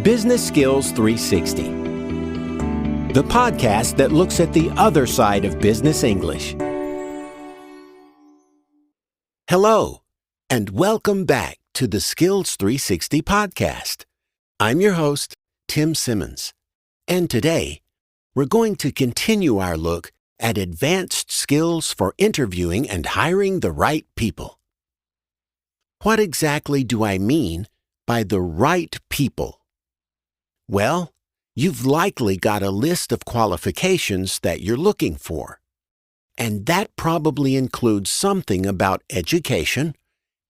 Business Skills 360, the podcast that looks at the other side of business English. Hello, and welcome back to the Skills 360 podcast. I'm your host, Tim Simmons, and today we're going to continue our look at advanced skills for interviewing and hiring the right people. What exactly do I mean by the right people? Well, you've likely got a list of qualifications that you're looking for, and that probably includes something about education,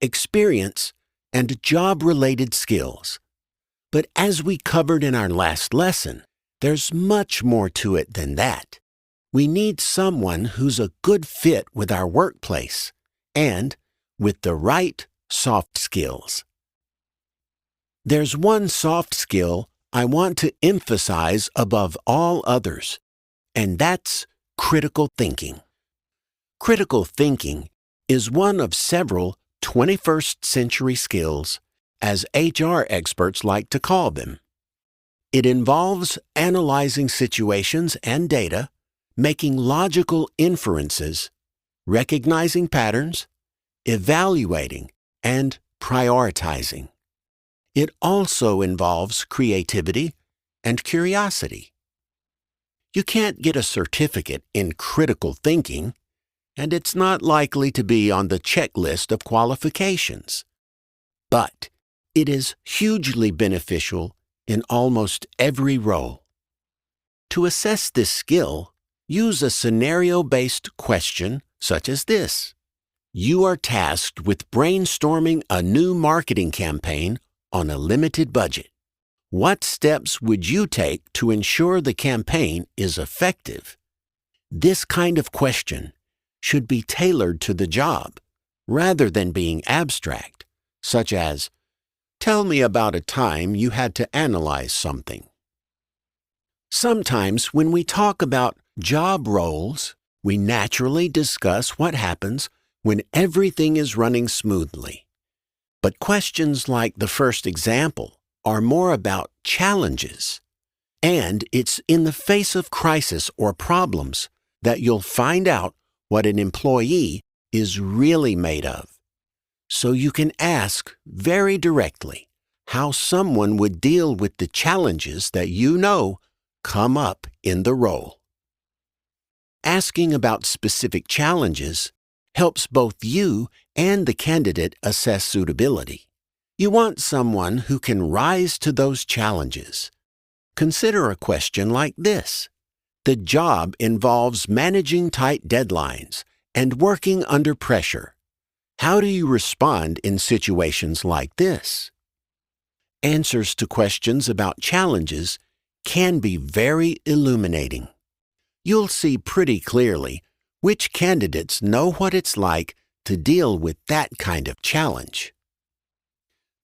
experience, and job-related skills. But as we covered in our last lesson, there's much more to it than that. We need someone who's a good fit with our workplace and with the right soft skills. There's one soft skill I want to emphasize above all others, and that's critical thinking. Critical thinking is one of several 21st century skills, as HR experts like to call them. It involves analyzing situations and data, making logical inferences, recognizing patterns, evaluating, and prioritizing. It also involves creativity and curiosity. You can't get a certificate in critical thinking, and it's not likely to be on the checklist of qualifications. But it is hugely beneficial in almost every role. To assess this skill, use a scenario-based question such as this. You are tasked with brainstorming a new marketing campaign on a limited budget. What steps would you take to ensure the campaign is effective? This kind of question should be tailored to the job rather than being abstract, such as, tell me about a time you had to analyze something. Sometimes when we talk about job roles, we naturally discuss what happens when everything is running smoothly. But questions like the first example are more about challenges. And it's in the face of crisis or problems that you'll find out what an employee is really made of. So you can ask very directly how someone would deal with the challenges that you know come up in the role. Asking about specific challenges helps both you and the candidate assess suitability. You want someone who can rise to those challenges. Consider a question like this. The job involves managing tight deadlines and working under pressure. How do you respond in situations like this? Answers to questions about challenges can be very illuminating. You'll see pretty clearly which candidates know what it's like to deal with that kind of challenge.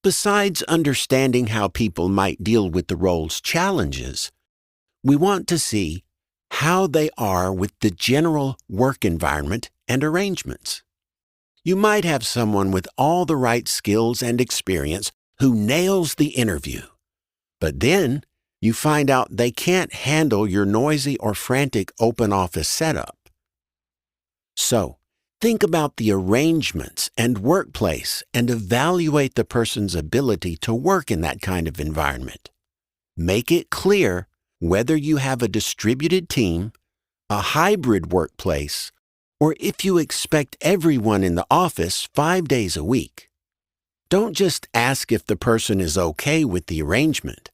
Besides understanding how people might deal with the role's challenges, we want to see how they are with the general work environment and arrangements. You might have someone with all the right skills and experience who nails the interview, but then you find out they can't handle your noisy or frantic open office setup. So, think about the arrangements and workplace and evaluate the person's ability to work in that kind of environment. Make it clear whether you have a distributed team, a hybrid workplace, or if you expect everyone in the office 5 days a week. Don't just ask if the person is okay with the arrangement.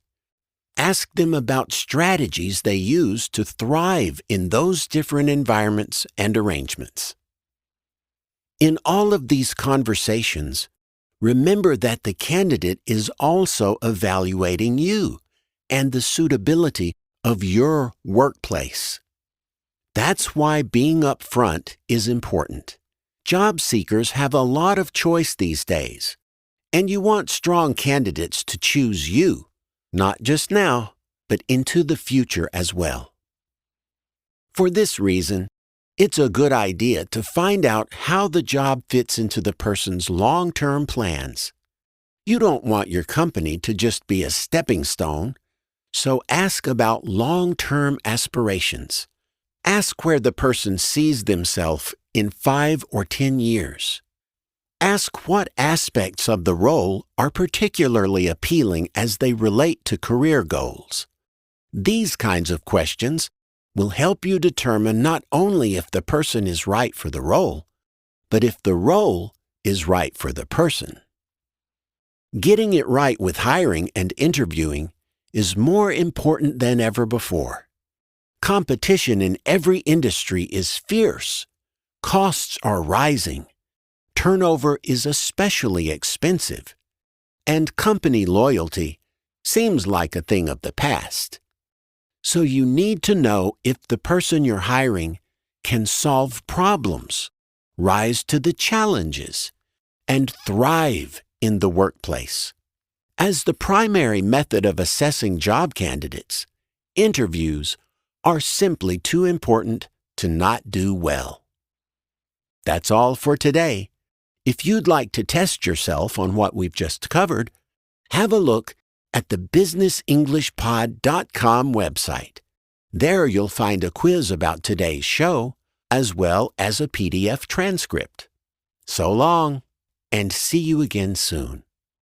Ask them about strategies they use to thrive in those different environments and arrangements. In all of these conversations, remember that the candidate is also evaluating you and the suitability of your workplace. That's why being upfront is important. Job seekers have a lot of choice these days, and you want strong candidates to choose you, not just now, but into the future as well. For this reason, it's a good idea to find out how the job fits into the person's long-term plans. You don't want your company to just be a stepping stone, so ask about long-term aspirations. Ask where the person sees themselves in 5 or 10 years. Ask what aspects of the role are particularly appealing as they relate to career goals. These kinds of questions will help you determine not only if the person is right for the role, but if the role is right for the person. Getting it right with hiring and interviewing is more important than ever before. Competition in every industry is fierce. Costs are rising. Turnover is especially expensive. And company loyalty seems like a thing of the past. So you need to know if the person you're hiring can solve problems, rise to the challenges, and thrive in the workplace. As the primary method of assessing job candidates, interviews are simply too important to not do well. That's all for today. If you'd like to test yourself on what we've just covered, have a look at the businessenglishpod.com website. There you'll find a quiz about today's show, as well as a PDF transcript. So long, and see you again soon.